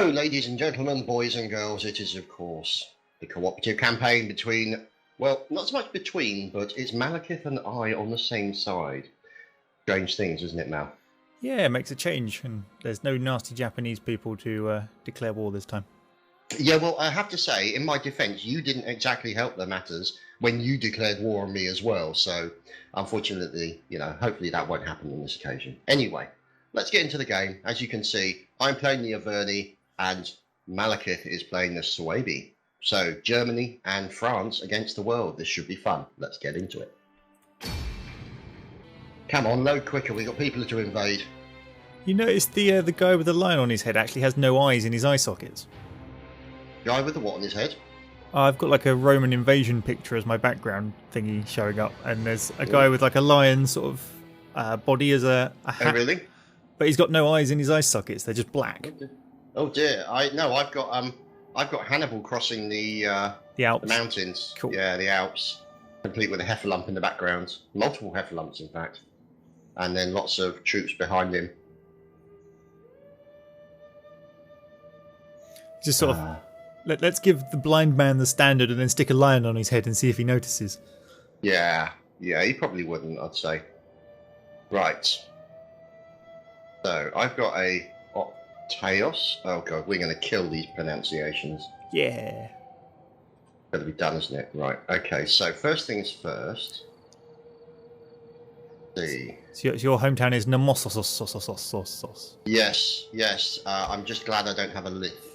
So, ladies and gentlemen, boys and girls, it is, of course, the cooperative campaign between, well, not so much between, but it's Malakith and I on the same side. Strange things, isn't it, Mal? Yeah, it makes a change, and there's no nasty Japanese people to declare war this time. Yeah, well, I have to say, in my defence, you didn't exactly help the matters when you declared war on me as well. So, unfortunately, hopefully that won't happen on this occasion. Anyway, let's get into the game. As you can see, I'm playing the Arverni, and Malakith is playing the Suebi. So, Germany and France against the world. This should be fun. Let's get into it. Come on, load quicker. We've got people to invade. You notice the guy with the lion on his head actually has no eyes in his eye sockets. Guy with the what on his head? I've got like a Roman invasion picture as my background thingy showing up, and there's a guy with like a lion sort of body as a hat. Oh, really? But he's got no eyes in his eye sockets. They're just black. Oh dear. I've got Hannibal crossing the Alps. The mountains. Cool. Yeah, the Alps, complete with a heffalump in the background. Multiple heffalumps, in fact, and then lots of troops behind him. Just sort of. Let's give the blind man the standard and then stick a lion on his head and see if he notices. Yeah, he probably wouldn't, I'd say. Right. So, I've got a Teos. Oh god, we're going to kill these pronunciations. Yeah. Got to be done, isn't it? Right, okay, so first things first. Let's see. So your hometown is Namosos. Yes. I'm just glad I don't have a lift.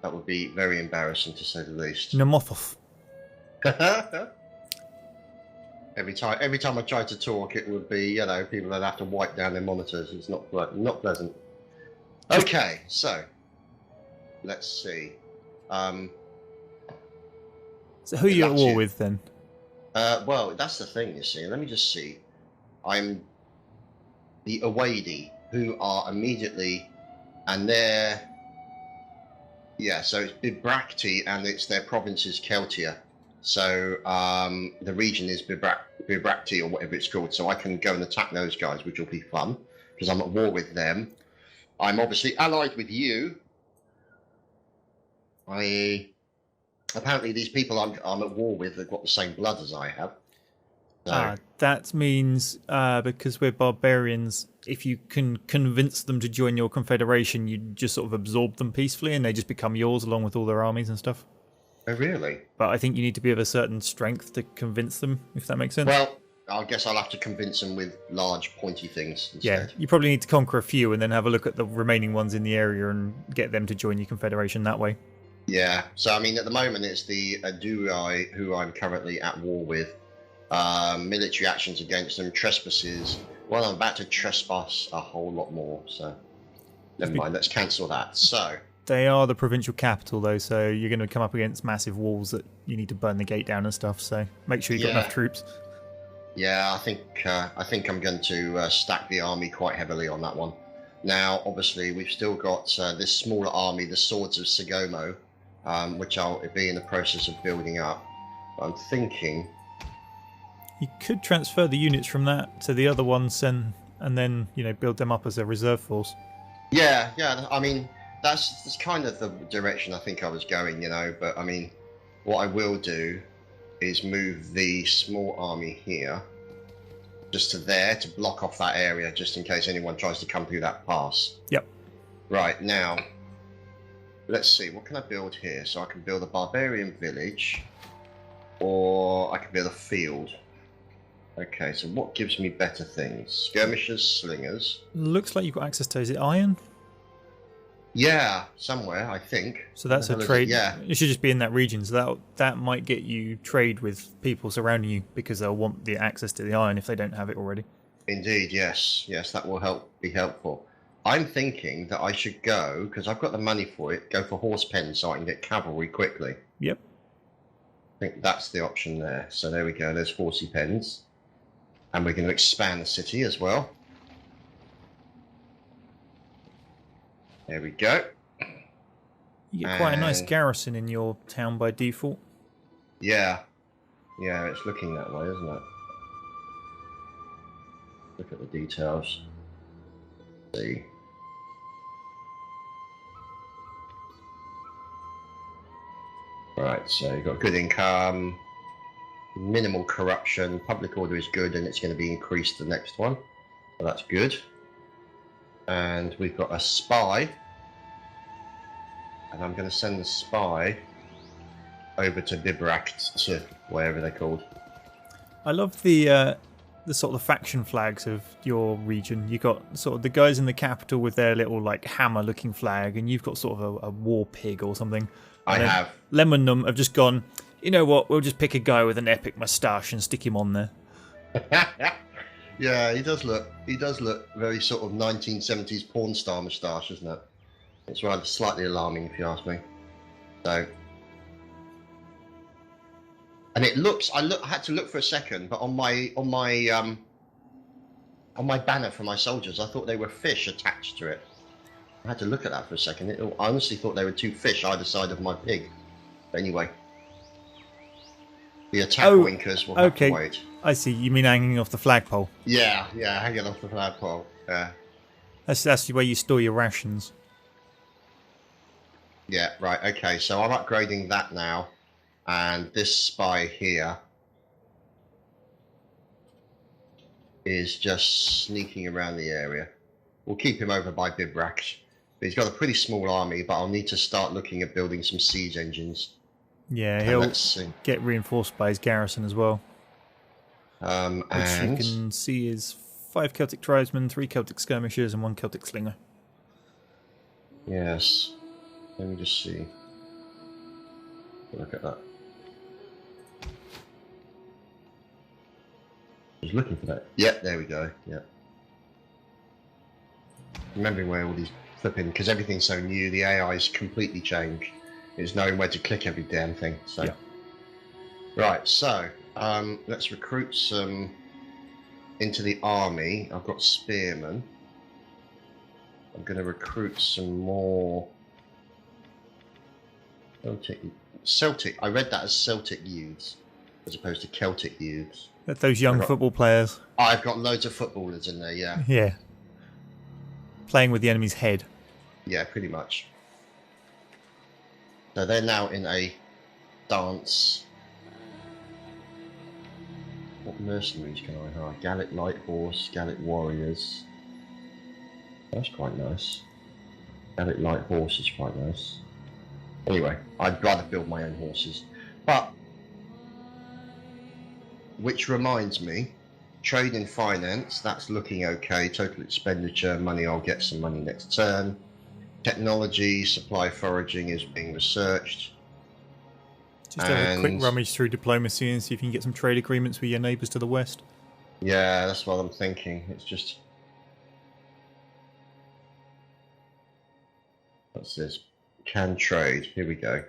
That would be very embarrassing, to say the least. Namothov. Every time I tried to talk, it would be, people would have to wipe down their monitors. It's not pleasant. Okay, so let's see. So who are you at war with then? Well, that's the thing, you see. Let me just see. I'm the Awadi, who are immediately, and they're. Yeah, so it's Bibracti, and it's their province is Celtia. So the region is Bibracti, or whatever it's called. So I can go and attack those guys, which will be fun, because I'm at war with them. I'm obviously allied with you. Apparently these people I'm at war with have got the same blood as I have. So. That means because we're barbarians, if you can convince them to join your confederation, you just sort of absorb them peacefully and they just become yours along with all their armies and stuff. Oh, really? But I think you need to be of a certain strength to convince them, if that makes sense. Well, I guess I'll have to convince them with large, pointy things instead. Yeah, you probably need to conquer a few and then have a look at the remaining ones in the area and get them to join your confederation that way. Yeah, so I mean, at the moment it's the Aduai who I'm currently at war with. Military actions against them, trespasses. Well, I'm about to trespass a whole lot more, so never mind, let's cancel that. So they are the provincial capital, though, so you're going to come up against massive walls that you need to burn the gate down and stuff, so make sure you've got enough troops. Yeah, I think I'm going to stack the army quite heavily on that one. Now, obviously, we've still got this smaller army, the Swords of Sagomo, which I'll be in the process of building up. I'm thinking... You could transfer the units from that to the other ones and then, build them up as a reserve force. Yeah, I mean, that's kind of the direction I think I was going, but I mean, what I will do is move the small army here, just to there, to block off that area, just in case anyone tries to come through that pass. Yep. Right, now, let's see, what can I build here? So I can build a barbarian village, or I can build a field. Okay, so what gives me better things? Skirmishers, slingers. Looks like you've got access to, is it iron? Yeah, somewhere, I think. So that's a trade. Yeah. It should just be in that region, so that might get you trade with people surrounding you because they'll want the access to the iron if they don't have it already. Indeed, yes. Yes, that will be helpful. I'm thinking that I should go, because I've got the money for it, go for horse pens so I can get cavalry quickly. Yep. I think that's the option there. So there we go, there's horsey pens. And we're going to expand the city as well. There we go. You get quite a nice garrison in your town by default. Yeah. Yeah, it's looking that way, isn't it? Look at the details. Let's see. Right, so you've got good income, minimal corruption, public order is good, and it's going to be increased the next one. So that's good. And we've got a spy. And I'm going to send the spy over to Bibrakt, to wherever they're called. I love the sort of the faction flags of your region. You got sort of the guys in the capital with their little like hammer-looking flag, and you've got sort of a war pig or something. I have. Lemonnum have just gone, you know what, we'll just pick a guy with an epic moustache and stick him on there. Yeah, he does look very sort of 1970s porn star moustache, isn't it? It's rather slightly alarming if you ask me. So, and it looks, I had to look for a second, but on my banner for my soldiers, I thought they were fish attached to it. I had to look at that for a second. I honestly thought they were two fish either side of my pig. But anyway, the attack winkers will have to wait. I see. You mean hanging off the flagpole? Yeah, hanging off the flagpole. Yeah. That's the way you store your rations. Yeah, right. Okay, so I'm upgrading that now, and this spy here is just sneaking around the area. We'll keep him over by Bibrakt. He's got a pretty small army, but I'll need to start looking at building some siege engines. Yeah, he'll get reinforced by his garrison as well. Which you can see is 5 Celtic tribesmen, 3 Celtic skirmishers, and 1 Celtic slinger. Yes. Let me just see. Look at that. I was looking for that. Yep, there we go. Yep. Remembering where all these flipping, because everything's so new, the AI's completely changed. It's knowing where to click every damn thing. So, yeah. Right. So, let's recruit some into the army. I've got spearmen. I'm going to recruit some more. Celtic. I read that as Celtic youths, as opposed to Celtic youths. Those young football players. I've got loads of footballers in there. Yeah. Yeah. Playing with the enemy's head. Yeah, pretty much. So they're now in a dance. What mercenaries can I hire? Gallic light horse, Gallic warriors. That's quite nice. Gallic light horse is quite nice. Anyway, I'd rather build my own horses. But, which reminds me, trade and finance, that's looking okay. Total expenditure, money, I'll get some money next turn. Technology, supply foraging is being researched. Just have a quick rummage through diplomacy and see if you can get some trade agreements with your neighbours to the west. Yeah, that's what I'm thinking. It's just... What's this? Can trade. Here we go.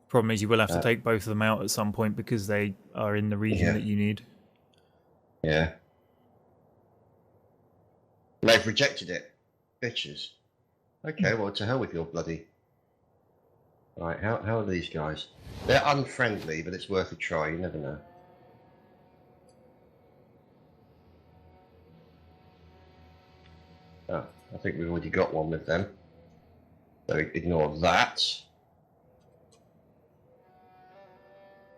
Problem is you will have to take both of them out at some point because they are in the region that you need. Yeah. They've rejected it. Bitches. Okay, well, to hell with your bloody... Right, how are these guys? They're unfriendly, but it's worth a try. You never know. Oh, I think we've already got one with them. So ignore that.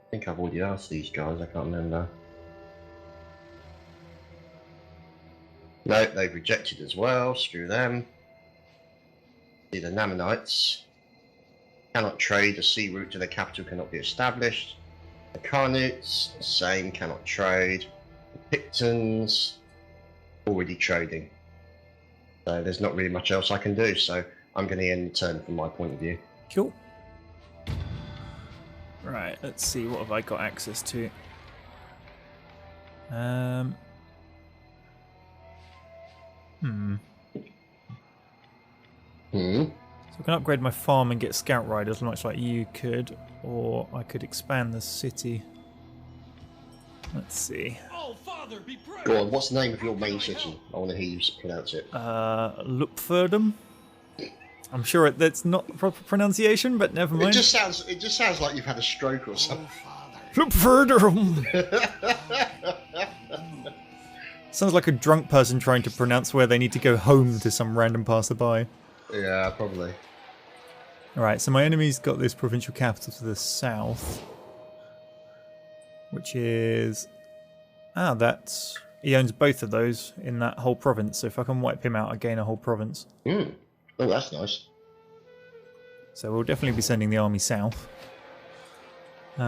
I think I've already asked these guys, I can't remember. No, they've rejected as well, screw them. See the Namanites. Cannot trade, a sea route to the capital cannot be established. The Carnutes, same, cannot trade. The Pictons, already trading. So there's not really much else I can do, so I'm going to end the turn from my point of view. Cool. Right, let's see, what have I got access to? So I can upgrade my farm and get scout riders, much like you could, or I could expand the city. Let's see. Go on, what's the name of your main city? I want to hear you pronounce it. Lupfurdum. I'm sure that's not the proper pronunciation, but never mind. It just sounds like you've had a stroke or something. Lupfurdum. Sounds like a drunk person trying to pronounce where they need to go home to some random passerby. Yeah, probably. Alright, so my enemy's got this provincial capital to the south. Which is... Ah, that's... He owns both of those in that whole province. So if I can wipe him out, I gain a whole province. Oh, that's nice. So we'll definitely be sending the army south. He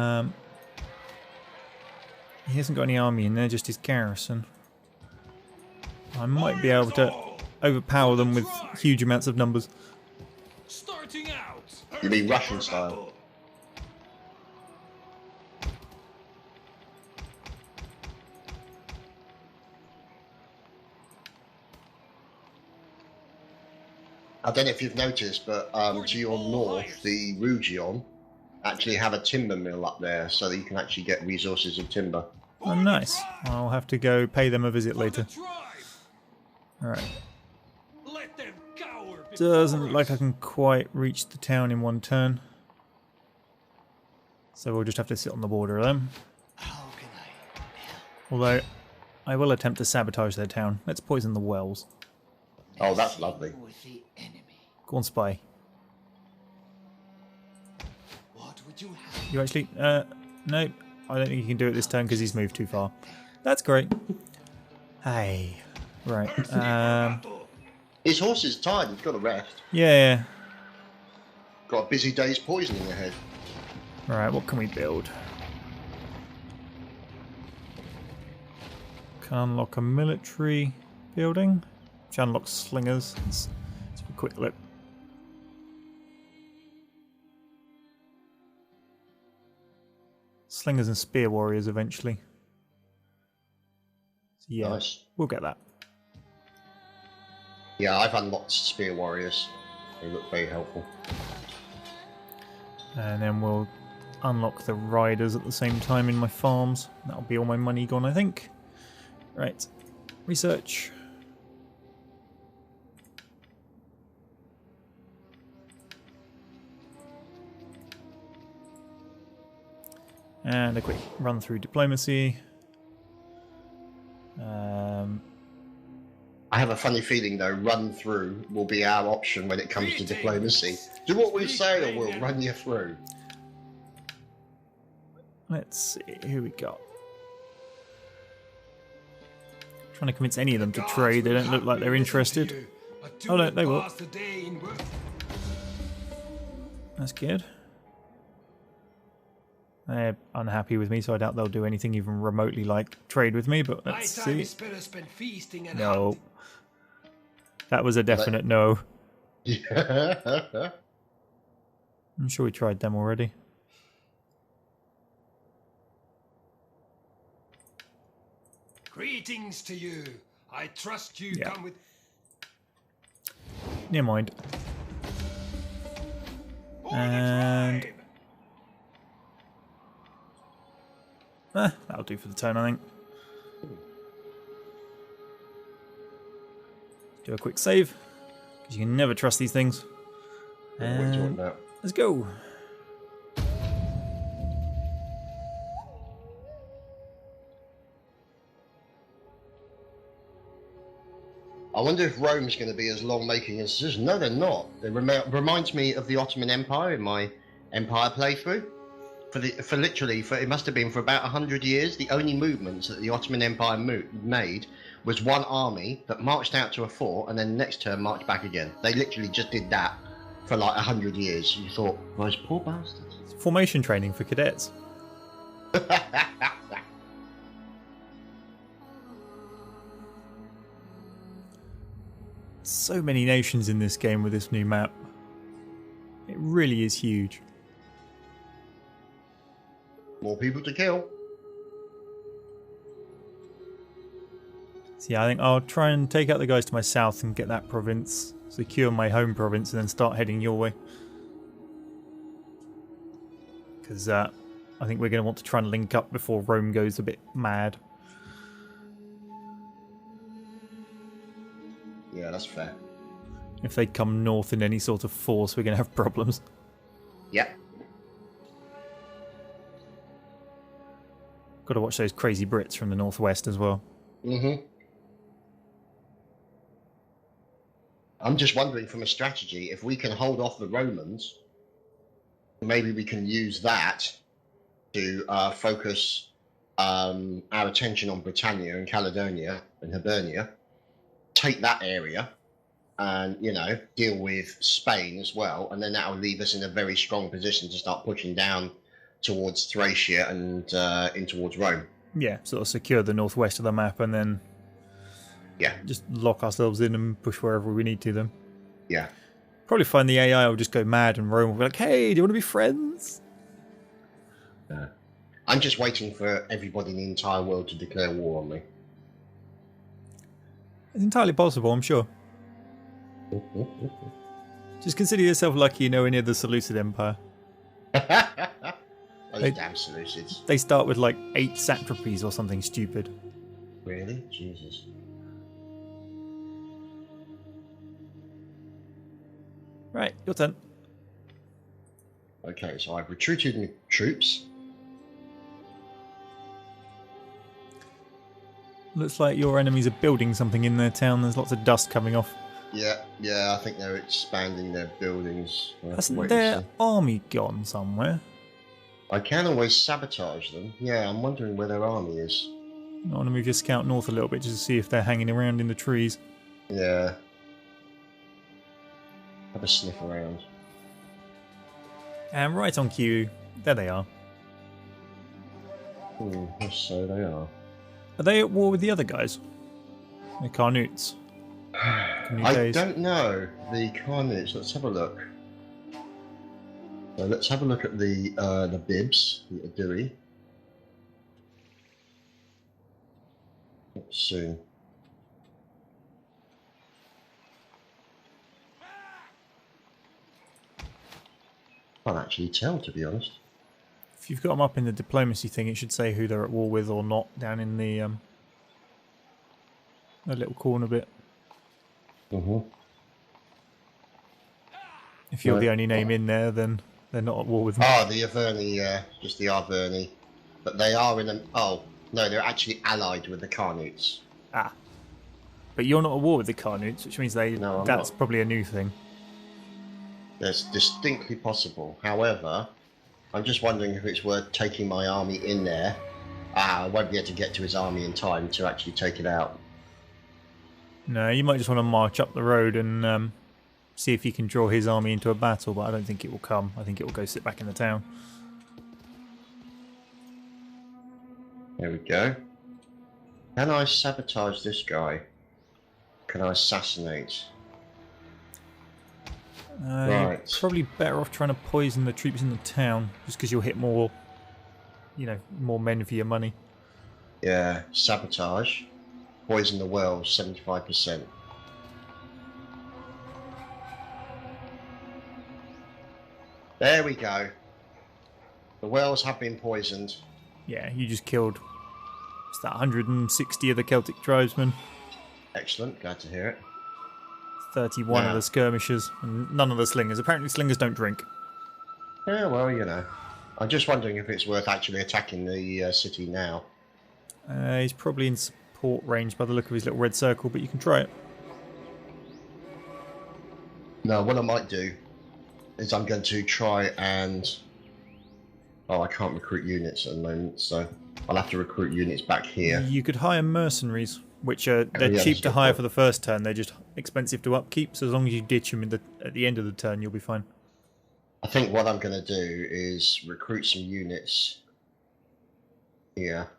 hasn't got any army in there, just his garrison. I might be able to overpower them with huge amounts of numbers. You mean Russian style? I don't know if you've noticed, but to your north, the Rugion actually have a timber mill up there, so that you can actually get resources of timber. Oh, nice. I'll have to go pay them a visit later. Alright. Doesn't look like I can quite reach the town in one turn. So we'll just have to sit on the border then. Although, I will attempt to sabotage their town. Let's poison the wells. Oh, that's lovely. Go on, spy. You actually... no, I don't think you can do it this turn because he's moved too far. That's great. Hey. Right. His horse is tired, he's got to rest. Yeah. Got a busy day's poisoning ahead. Right, what can we build? Can unlock a military building, which unlocks slingers. Let's have a quick look. Slingers and spear warriors eventually. So yeah, nice. We'll get that. Yeah, I've unlocked spear warriors. They look very helpful. And then we'll unlock the riders at the same time in my farms. That'll be all my money gone, I think. Right. Research. And a quick run through diplomacy. I have a funny feeling, though, run through will be our option when it comes to diplomacy. Do what we say or we'll run you through. Let's see, who we got? Trying to convince any of them to trade. They don't look like they're interested. Oh no, they will. That's good. They're unhappy with me, so I doubt they'll do anything even remotely like trade with me, but let's see. No. That was a definite no. Yeah. I'm sure we tried them already. Greetings to you. I trust you come with... Never mind. And... that'll do for the turn, I think. Do a quick save, because you can never trust these things. And let's go. I wonder if Rome's going to be as long-making as this. No, they're not. It reminds me of the Ottoman Empire in my Empire playthrough. It must have been for about 100 years, the only movements that the Ottoman Empire made was one army that marched out to a fort and then next turn marched back again. They literally just did that for like 100 years. You thought, those poor bastards. It's formation training for cadets. So many nations in this game with this new map. It really is huge. More people to kill. So yeah, I think I'll try and take out the guys to my south and get that province, secure my home province, and then start heading your way. Because I think we're going to want to try and link up before Rome goes a bit mad. Yeah, that's fair. If they come north in any sort of force, we're going to have problems. Yep. Got to watch those crazy Brits from the northwest as well. Mm-hmm. I'm just wondering from a strategy, if we can hold off the Romans maybe we can use that to focus our attention on Britannia and Caledonia and Hibernia, take that area, and deal with Spain as well, and then that'll leave us in a very strong position to start pushing down towards Thracia and in towards Rome. Yeah, sort of secure the northwest of the map and then just lock ourselves in and push wherever we need to then. Yeah. Probably find the AI will just go mad and Rome will be like, hey, do you want to be friends? I'm just waiting for everybody in the entire world to declare war on me. It's entirely possible, I'm sure. Just consider yourself lucky you're nowhere near the Seleucid Empire. Those damn Seleucids. They start with like 8 satrapies or something stupid. Really? Jesus. Right, your turn. Okay, so I've recruited my troops. Looks like your enemies are building something in their town. There's lots of dust coming off. Yeah, I think they're expanding their buildings. Hasn't their army gone somewhere? I can always sabotage them. Yeah, I'm wondering where their army is. I want to move your scout north a little bit just to see if they're hanging around in the trees. Yeah. Have a sniff around. And right on cue, there they are. Yes, so they are. Are they at war with the other guys? The Carnutes? I don't know. The Carnutes, let's have a look. So let's have a look at the Bibs, the Adui. Let's see. Can't actually tell, to be honest. If you've got them up in the diplomacy thing, it should say who they're at war with or not down in the little corner bit. If you're the only name in there, then they're not at war with them. Oh, the Arverni, just the Arverni. But they are in an... Oh, no, they're actually allied with the Carnutes. Ah. But you're not at war with the Carnutes, which means that's not. probably a new thing. That's distinctly possible. However, I'm just wondering if it's worth taking my army in there. I won't be able to get to his army in time to actually take it out. No, you might just want to march up the road and see if you can draw his army into a battle, but I don't think it will come. I think it will go sit back in the town. There we go. Can I sabotage this guy? Can I assassinate? You're probably better off trying to poison the troops in the town, just because you'll hit more, more men for your money. Yeah, sabotage. Poison the wells, 75%. There we go. The wells have been poisoned. Yeah, you just killed, what's that, 160 of the Celtic tribesmen. Excellent, glad to hear it. 31 of the skirmishers, and none of the slingers. Apparently slingers don't drink. Yeah, well, I'm just wondering if it's worth actually attacking the city now. He's probably in support range by the look of his little red circle, but you can try it. No, what I might do is I'm going to try and... Oh, I can't recruit units at the moment, so I'll have to recruit units back here. You could hire mercenaries, which they're cheap to hire for the first turn. They're just expensive to upkeep, so as long as you ditch them at the end of the turn, you'll be fine. I think what I'm going to do is recruit some units here.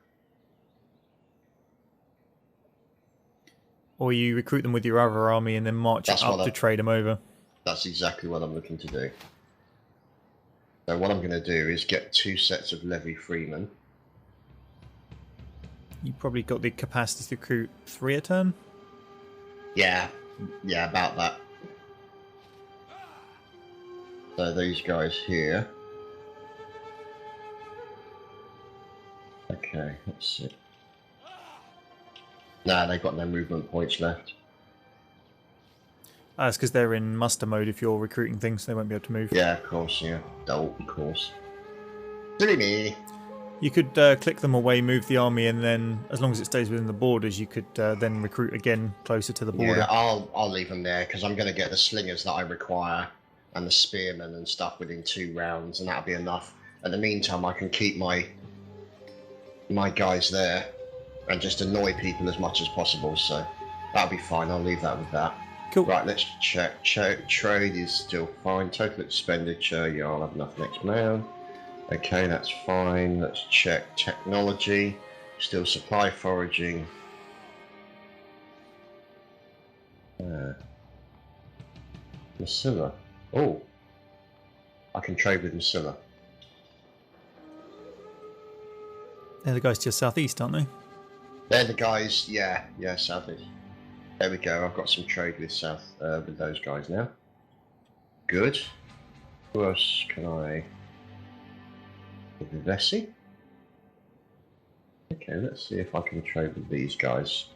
Or you recruit them with your other army and then march it up to trade them over. That's exactly what I'm looking to do. So what I'm going to do is get 2 sets of levy freemen. You probably got the capacity to recruit 3 a turn? Yeah, about that. So these guys here. Okay, let's see. Nah, they've got no movement points left. That's because they're in muster mode if you're recruiting things, so they won't be able to move. Yeah, of course, yeah. Of course. Silly me. You could click them away, move the army, and then, as long as it stays within the borders, you could then recruit again closer to the border. Yeah, I'll leave them there, because I'm going to get the slingers that I require and the spearmen and stuff within 2 rounds, and that'll be enough. In the meantime, I can keep my guys there and just annoy people as much as possible, so that'll be fine. I'll leave that with that. Cool. Right, let's check. Trade is still fine. Total expenditure, yeah, I'll have enough next round. Okay, that's fine. Let's check technology. Still supply foraging. Masilla. Oh, I can trade with Masilla. They're the guys to your southeast, aren't they? They're the guys, yeah, southeast. There we go. I've got some trade with with those guys now. Good. Who else can I? With Vessi. Okay, let's see if I can trade with these guys.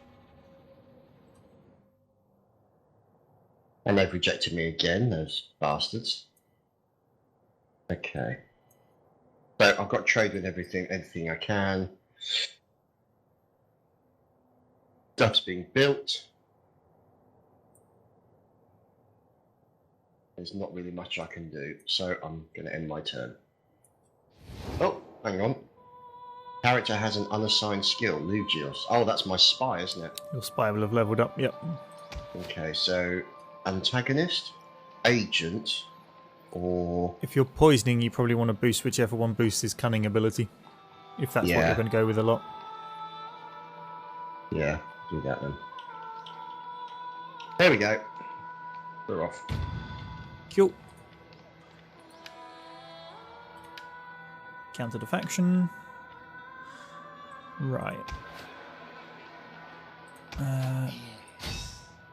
And they've rejected me again, those bastards. Okay. So I've got trade with everything I can. Stuff's being built. There's not really much I can do, so I'm going to end my turn. Oh, hang on. Character has an unassigned skill, Lugios. Oh, that's my spy, isn't it? Your spy will have leveled up, yep. Okay, so antagonist, agent, or... If you're poisoning, you probably want to boost whichever one boosts his cunning ability. If that's what you're going to go with a lot. Yeah, do that then. There we go. We're off. Cool. Counter to faction. Right.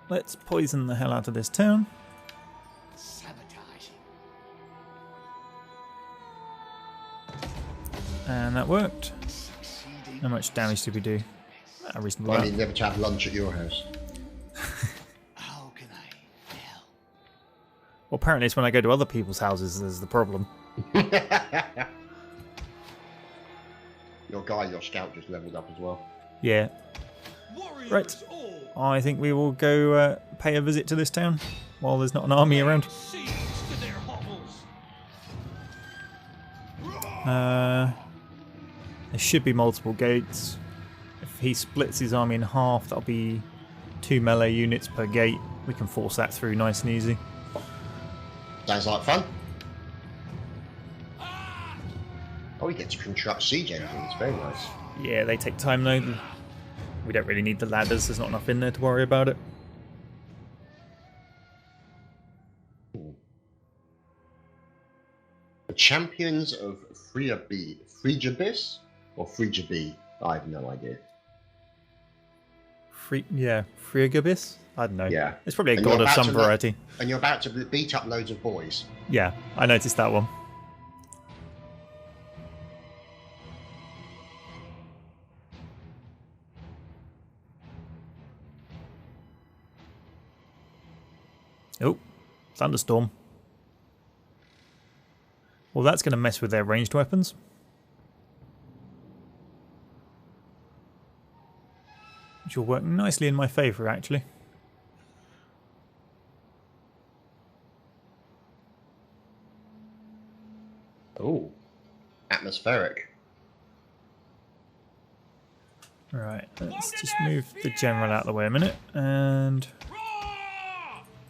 Let's poison the hell out of this town. Sabotage. And that worked. How much damage did we do? A reasonable I amount. never to have lunch at your house. How can I help? Well, apparently it's when I go to other people's houses there's the problem. Your scout just leveled up as well. Yeah. Warriors Right. all. I think we will go pay a visit to this town while there's not an army around. Siege to their hovels. There should be multiple gates. If he splits his army in half, that'll be 2 melee units per gate. We can force that through nice and easy. Sounds like fun. Oh, we get to construct siege engines. Very nice. Yeah, they take time though. We don't really need the ladders. There's not enough in there to worry about it. The champions of Frigiabis or Frigiabi? I have no idea. Friagabis? I don't know. Yeah. It's probably a And god you're of about some to variety. And you're about to beat up loads of boys. Yeah, I noticed that one. Oh, thunderstorm. Well, that's going to mess with their ranged weapons. Which will work nicely in my favour, actually. Oh, atmospheric. Right, let's just move the general out of the way a minute and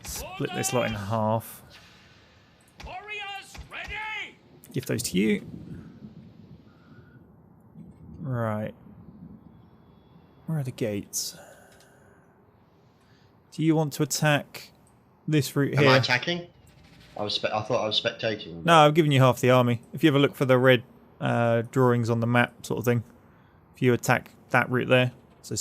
split this lot in half. Warriors ready. Give those to you. Right. Where are the gates? Do you want to attack this route here? Am I attacking? I thought I was spectating. No, I've given you half the army. If you ever look for the red drawings on the map sort of thing, if you attack that route there, so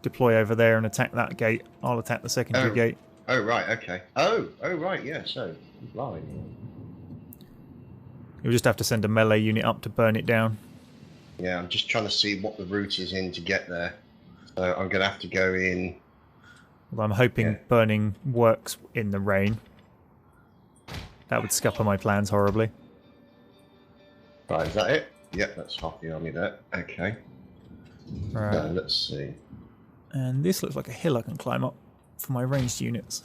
deploy over there and attack that gate, I'll attack the secondary gate. Oh, right, okay. Oh, right, yeah, so, blind. You'll just have to send a melee unit up to burn it down. Yeah, I'm just trying to see what the route is in to get there. So I'm going to have to go in... Although I'm hoping burning works in the rain. That would scupper my plans horribly. Right, is that it? Yep, that's half the army there. Okay. Right. So, let's see. And this looks like a hill I can climb up for my ranged units.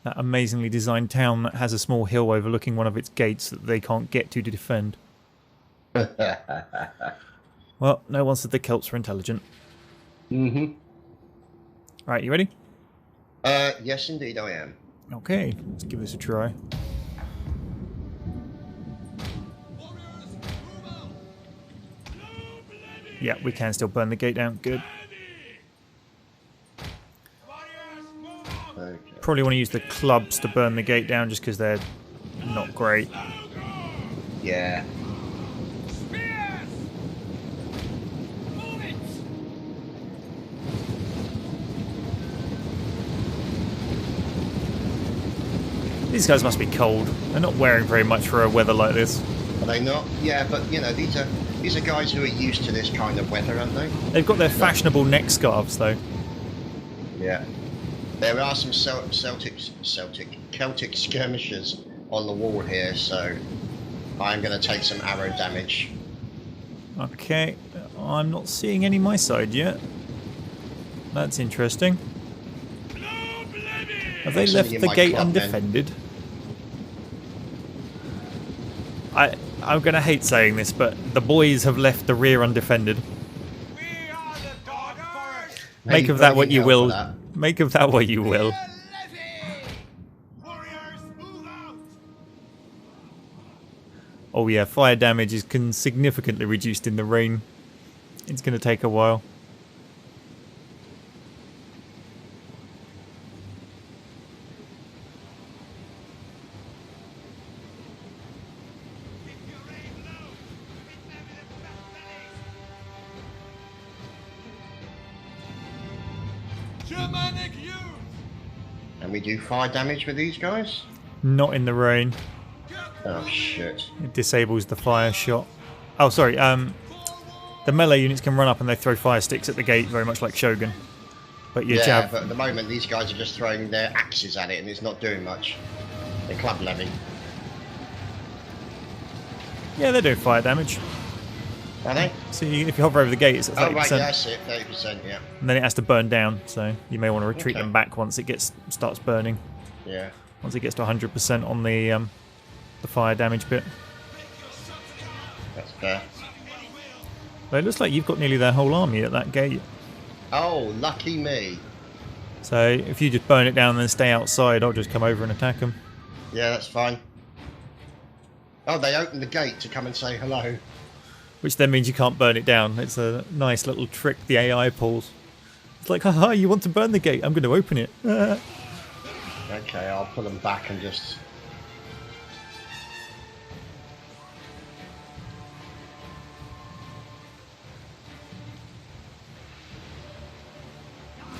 That amazingly designed town that has a small hill overlooking one of its gates that they can't get to defend. Well, no one said the Celts were intelligent. Mm-hmm. Right, you ready? Yes, indeed, I am. Okay, let's give this a try. Yeah, we can still burn the gate down. Good. Okay. Probably want to use the clubs to burn the gate down just because they're not great. Yeah. Spears! Move it! These guys must be cold. They're not wearing very much for a weather like this. Are they not? Yeah, but you know, these are guys who are used to this kind of weather, aren't they? They've got their fashionable neck scarves though. Yeah. There are some Celtic skirmishers on the wall here, so I'm going to take some arrow damage. Okay, I'm not seeing any my side yet. That's interesting. Have they left the gate undefended? I'm going to hate saying this, but the boys have left the rear undefended. We are the dog forest! Make of that what you will. Make of that what you will. Warriors, move out! Oh yeah, fire damage is significantly reduced in the rain. It's going to take a while. Germanic youth! And we do fire damage with these guys? Not in the rain. Oh shit. It disables the fire shot. Oh, sorry. The melee units can run up and they throw fire sticks at the gate, very much like Shogun. But your Yeah, jab. but at the moment these guys are just throwing their axes at it and it's not doing much. They're club levy. Yeah, they're doing fire damage. Are they? See, if you hover over the gate, it's at 30%. Oh right, yeah, I see it, 30%, yeah. And then it has to burn down, so you may want to retreat Okay. them back once it starts burning. Yeah. Once it gets to 100% on the fire damage bit. That's fair. But it looks like you've got nearly their whole army at that gate. Oh, lucky me. So if you just burn it down and then stay outside, I'll just come over and attack them. Yeah, that's fine. Oh, they opened the gate to come and say hello. Which then means you can't burn it down. It's a nice little trick the AI pulls. It's like, haha, you want to burn the gate? I'm going to open it. Okay, I'll pull them back and just...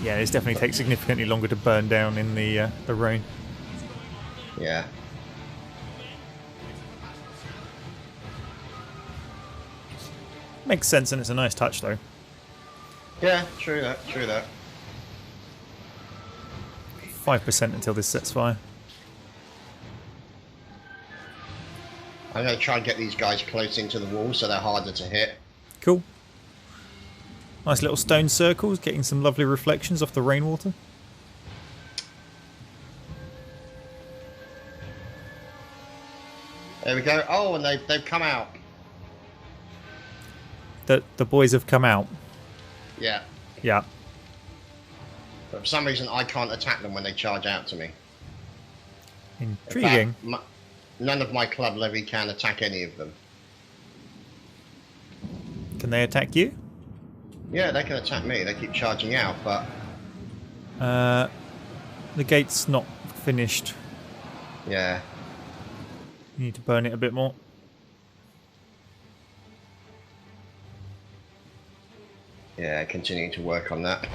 Yeah, it's definitely takes significantly longer to burn down in the rain. Yeah. Makes sense, and it's a nice touch, though. Yeah, true that, true that. 5% until this sets fire. I'm going to try and get these guys close into the wall so they're harder to hit. Cool. Nice little stone circles, getting some lovely reflections off the rainwater. There we go. Oh, and they've come out. The boys have come out. Yeah. Yeah. But for some reason, I can't attack them when they charge out to me. In Intriguing. fact, none of my club levy can attack any of them. Can they attack you? Yeah, they can attack me. They keep charging out, but... The gate's not finished. Yeah. You need to burn it a bit more. Yeah, continuing to work on that.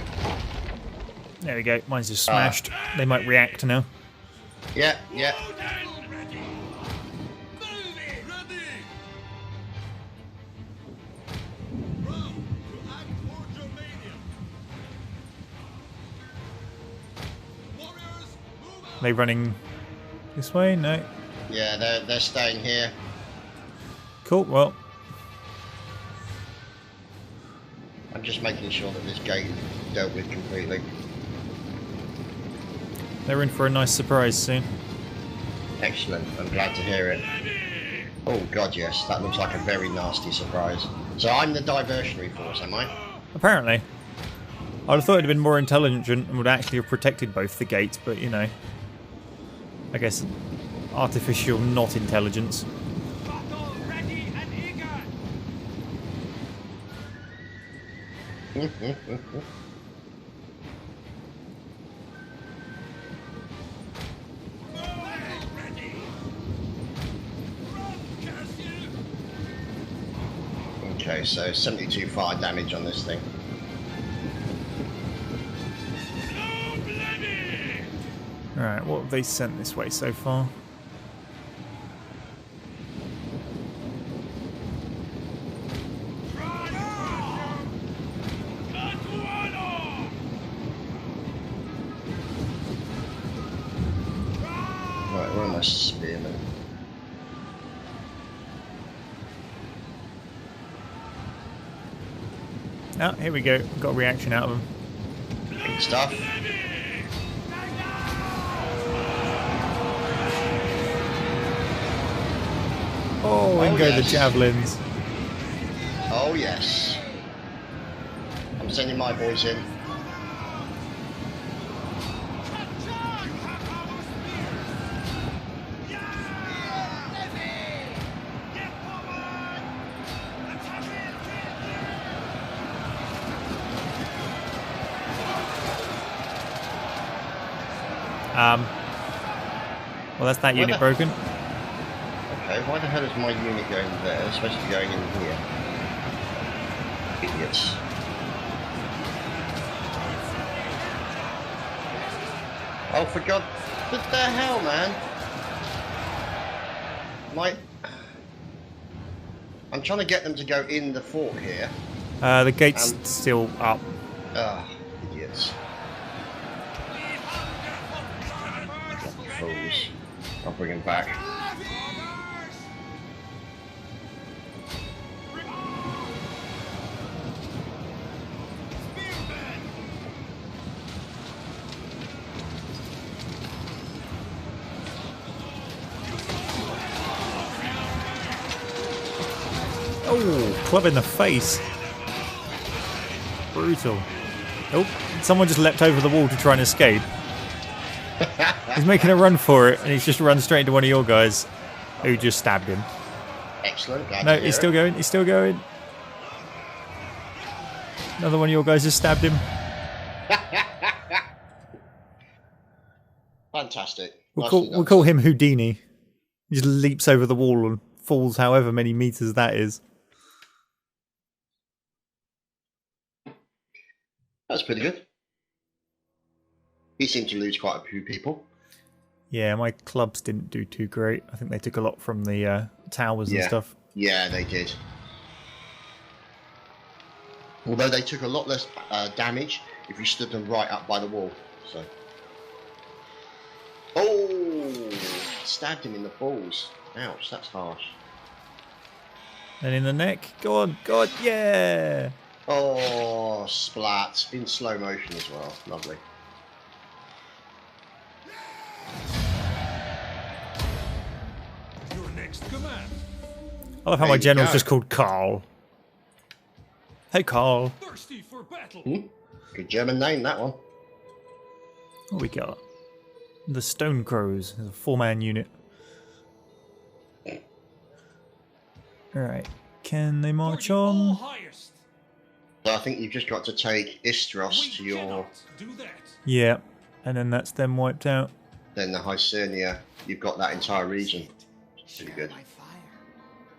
There we go. Mine's just smashed. They might react now. Yeah, yeah. Ready! Move it! Ready! Round to act for Germania! Warriors, move out! They running this way? No. Yeah, they're staying here. Cool. Well, I'm just making sure that this gate is dealt with completely. They're in for a nice surprise soon. Excellent. I'm glad to hear it. Oh god, yes. That looks like a very nasty surprise. So I'm the diversionary force, am I? Apparently. I'd have thought it'd have been more intelligent and would actually have protected both the gates, but you know. I guess artificial not intelligence. Battle ready and eager. Ready. Run, curse you. Okay, so 72 fire damage on this thing. No bloody. Alright, what have they sent this way so far? Right, where are my spearmen? Oh, here we go. Got a reaction out of them. Good stuff. Oh, and Oh, go the yes. javelins. Oh yes. I'm sending my boys in. Well, that's that Where unit the- broken. Okay, why the hell is my unit going there? It's supposed to be going in here. Idiots. Oh, for God. What the hell, man? I'm trying to get them to go in the fort here. The gate's still up. Ah, idiots. Fools. I'll bring him back. Oh, club in the face. Brutal. Oh, someone just leapt over the wall to try and escape. He's making a run for it, and he's just run straight into one of your guys, who just stabbed him. Excellent. Glad No, to hear he's it. still going. He's still going. Another one of your guys just stabbed him. Fantastic. We'll Nicely call, done. we'll call him Houdini. He just leaps over the wall and falls however many meters that is. That's pretty good. He seemed to lose quite a few people. Yeah, my clubs didn't do too great. I think they took a lot from the towers and Yeah. stuff. Yeah, they did. Although they took a lot less damage if you stood them right up by the wall. So. Oh! Stabbed him in the balls. Ouch, that's harsh. And in the neck. Go on, God, yeah! Oh, splat. In slow motion as well. Lovely. Your next command. I love how There my you general's go. just called Carl. Hey, Carl. Thirsty for battle. Good German name, that one. What we got? The Stone Crows. There's a 4-man unit. Alright. Can they march All on? highest. So I think you've just got to take Istros to We your... cannot do that. Yeah. And then that's them wiped out. Then the Hycernia, you've got that entire region. Pretty good.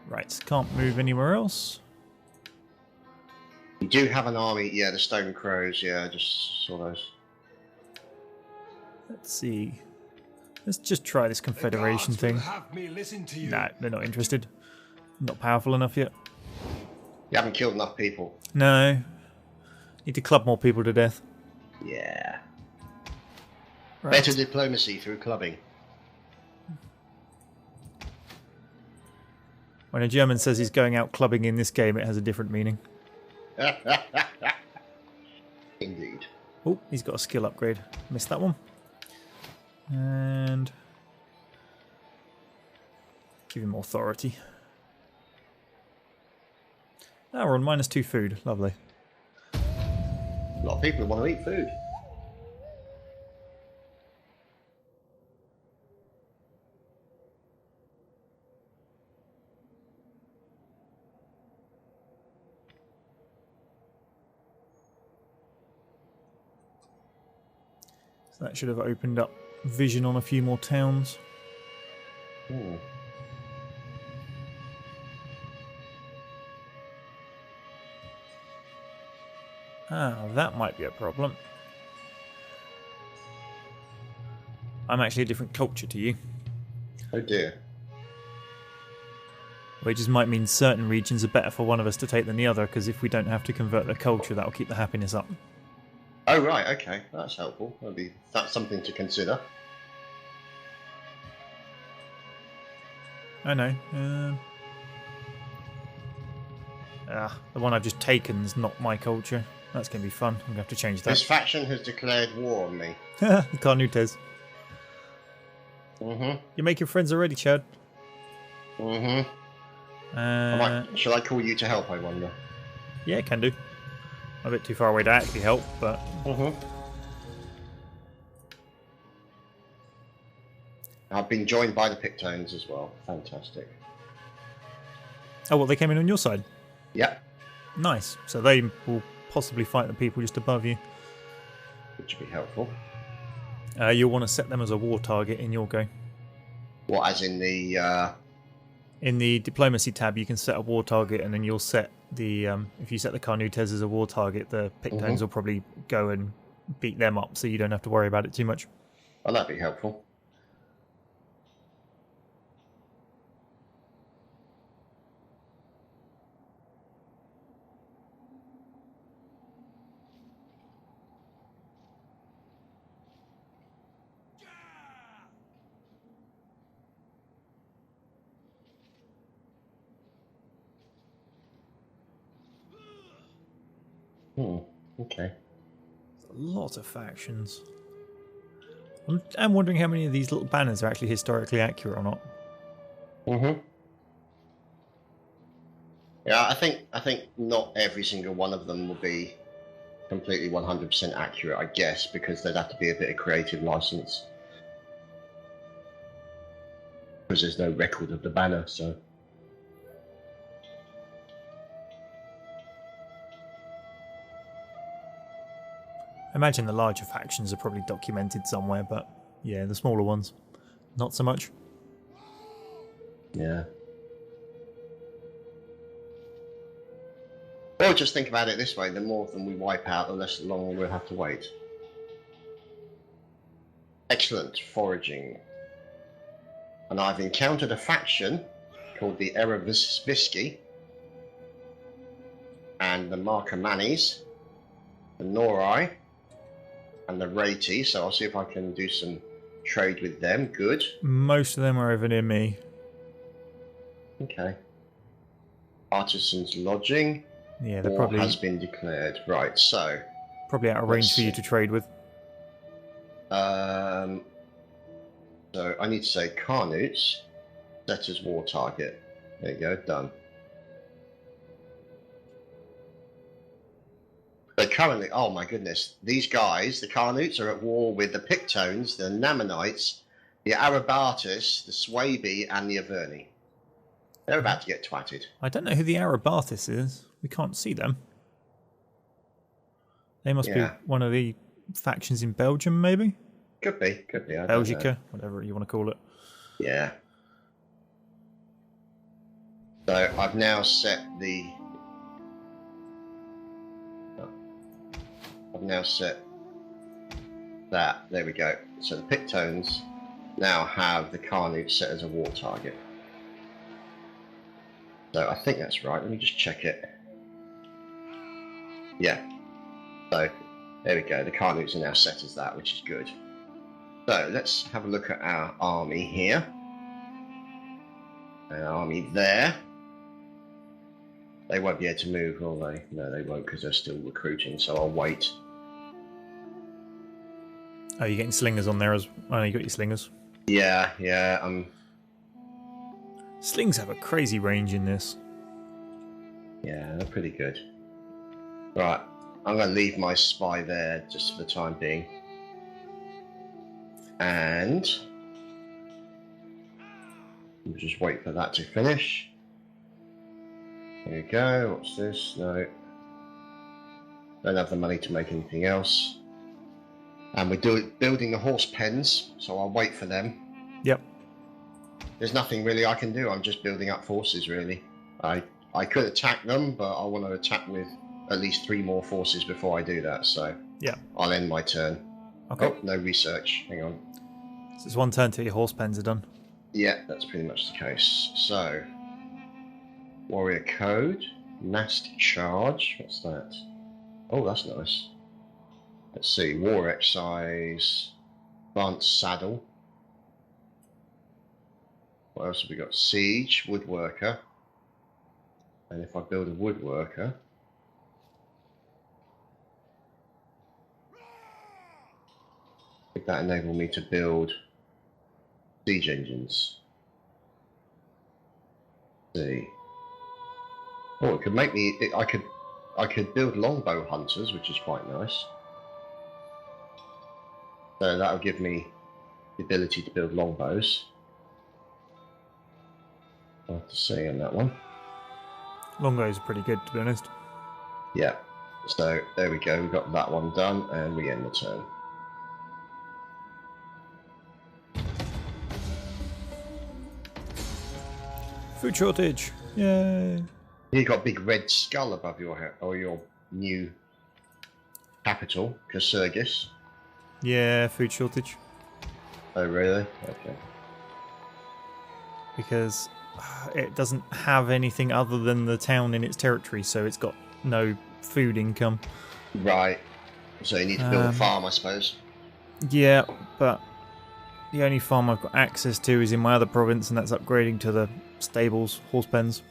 Right. Can't move anywhere else. You do have an army, yeah, the Stone Crows, yeah, I just saw those. Let's see. Let's just try this Confederation The gods will thing. have me listen to you. Nah, they're not interested. Not powerful enough yet. You haven't killed enough people. No. Need to club more people to death. Yeah. Right. Better diplomacy through clubbing. When a German says he's going out clubbing in this game, it has a different meaning. Indeed. Oh, he's got a skill upgrade. Missed that one. And give him authority. Ah, we're on -2 food. Lovely. A lot of people want to eat food. So that should have opened up vision on a few more towns. Hmm. Ah, that might be a problem. I'm actually a different culture to you. Oh dear. Which just might mean certain regions are better for one of us to take than the other, because if we don't have to convert the culture, that'll keep the happiness up. Oh right, okay, that's helpful. That's something to consider. I know. The one I've just taken's not my culture. That's going to be fun. I'm going to have to change This that. faction has declared war on me. The Carnutes. Mm-hmm. You're making friends already, Chad. Mm-hmm. Shall I call you to help, I wonder? Yeah, can do. I'm a bit too far away to actually help, but... Mm-hmm. I've been joined by the Pictones as well. Fantastic. Oh, well, they came in on your side? Yep. Nice. So they will possibly fight the people just above you. Which would be helpful. You'll want to set them as a war target in your go. What, as in the... In the diplomacy tab, you can set a war target, and then you'll set the... if you set the Carnutes as a war target, the Pictones will probably go and beat them up, so you don't have to worry about it too much. Oh, that'd be helpful. Okay. A lot of factions. I'm wondering how many of these little banners are actually historically accurate or not. Mm-hmm. Yeah, I think not every single one of them will be completely 100% accurate, I guess, because there'd have to be a bit of creative license. Because there's no record of the banner, so... I imagine the larger factions are probably documented somewhere, but yeah, the smaller ones, not so much. Yeah. Well, just think about it this way, the more of them we wipe out, the less longer we'll have to wait. Excellent foraging. And I've encountered a faction called the Erevisviski and the Marcomanis, the Norai, and the Rati, so I'll see if I can do some trade with them. Good. Most of them are over near me. Okay. Artisans Lodging. Yeah, they're War probably has been declared. Right, so... probably out of range for you to trade with. So I need to say Carnutes, set as war target. There you go, done. They're currently, oh my goodness, these guys, the Carnutes, are at war with the Pictones, the Namanites, the Arabatis, the Suebi, and the Arverni. They're about to get twatted. I don't know who the Arabatis is. We can't see them. They must be one of the factions in Belgium, maybe? Could be. I don't Belgica, know. whatever you want to call it. Yeah. So I've now set the... I've now set that. There we go. So the Pictones now have the Carnutes set as a war target. So I think that's right. Let me just check it. Yeah. So there we go. The Carnutes are now set as that, which is good. So let's have a look at our army here. Our army there. They won't be able to move, will they? No, they won't, because they're still recruiting, so I'll wait. Oh, you're getting slingers on there as well. Oh, you got your slingers. Yeah. Slings have a crazy range in this. Yeah, they're pretty good. Right, I'm going to leave my spy there just for the time being. And we'll just wait for that to finish. There you go. What's this? No. Don't have the money to make anything else. And we're building the horse pens, so I'll wait for them. Yep. There's nothing really I can do. I'm just building up forces, really. I could attack them, but I want to attack with at least 3 more forces before I do that, so yeah, I'll end my turn. Okay. Oh, no research. Hang on. So it's 1 turn till your horse pens are done. Yeah, that's pretty much the case. So, warrior code, nasty charge. What's that? Oh, that's nice. Let's see. War exercise, advanced saddle. What else have we got? Siege, woodworker. And if I build a woodworker, would that enable me to build siege engines? Let's see. Oh, it could make me. I could build longbow hunters, which is quite nice. So that'll give me the ability to build longbows. I'll have to say on that one. Longbows are pretty good, to be honest. Yeah. So there we go. We got that one done, and we end the turn. Food shortage. Yay. You got a big red skull above your head, or your new capital, Casurgis. Yeah, food shortage. Oh, really? Okay. Because it doesn't have anything other than the town in its territory, so it's got no food income. Right. So you need to build a farm, I suppose. Yeah, but the only farm I've got access to is in my other province, and that's upgrading to the stables, horse pens.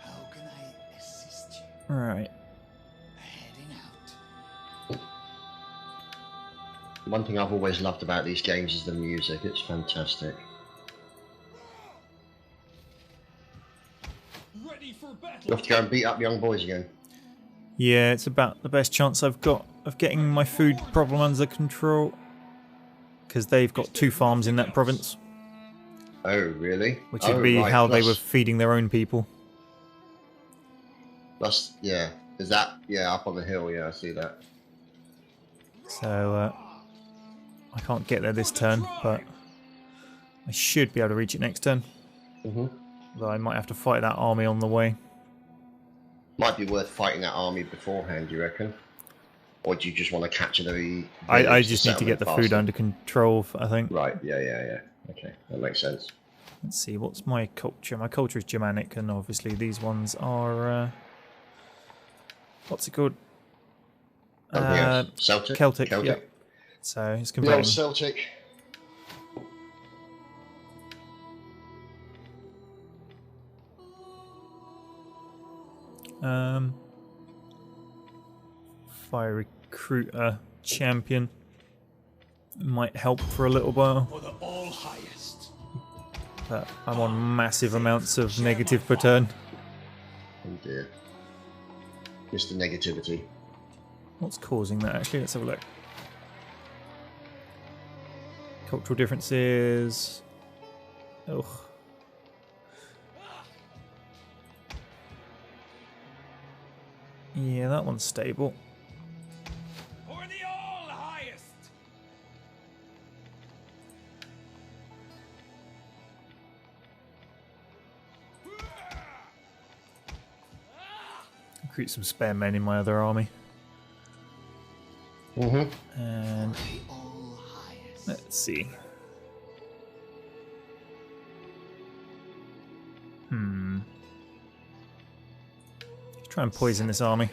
How can I assist you? Right. Heading out. One thing I've always loved about these games is the music. It's fantastic. Ready for You battle. have to go and beat up young boys again. Yeah, it's about the best chance I've got of getting my food problem under control. Because they've got 2 farms in that province. Oh, really? Which would be right. how they Plus- were feeding their own people. Plus, yeah. Is that, yeah, up on the hill, yeah, I see that. So, I can't get there this turn, but I should be able to reach it next turn. Though I might have to fight that army on the way. Might be worth fighting that army beforehand, do you reckon? Or do you just want to capture the... I just need to get the food under control, I think. Right, yeah. Okay, that makes sense. Let's see, what's my culture? My culture is Germanic, and obviously these ones are... what's it called? Something else. Celtic? Celtic, yeah. So it's The old converting. Celtic. If I recruit a champion, it might help for a little while. For the all highest. But I'm on massive amounts of negative per turn. Oh dear. Just the negativity. What's causing that actually? Let's have a look. Cultural differences. Ugh. Yeah, that one's stable. For the all highest. Recruit some spare men in my other army. And The all highest. let's see. Let's try and poison this army.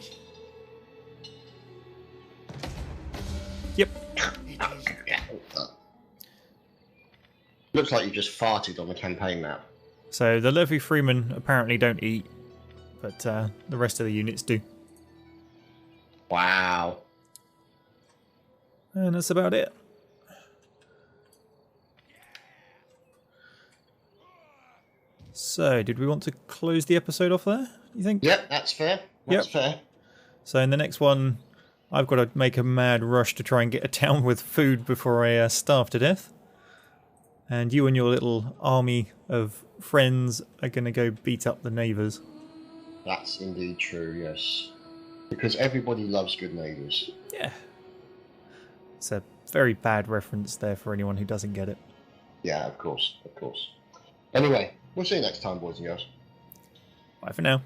Yep. Looks like you just farted on the campaign map. So the Levy Freemen apparently don't eat, but the rest of the units do. Wow. And that's about it. So, did we want to close the episode off there, you think? Yep, that's fair. That's fair. So in the next one, I've got to make a mad rush to try and get a town with food before I starve to death. And you and your little army of friends are going to go beat up the neighbours. That's indeed true, yes. Because everybody loves good neighbours. Yeah. It's a very bad reference there for anyone who doesn't get it. Yeah, of course, of course. Anyway, we'll see you next time, boys and girls. Bye for now.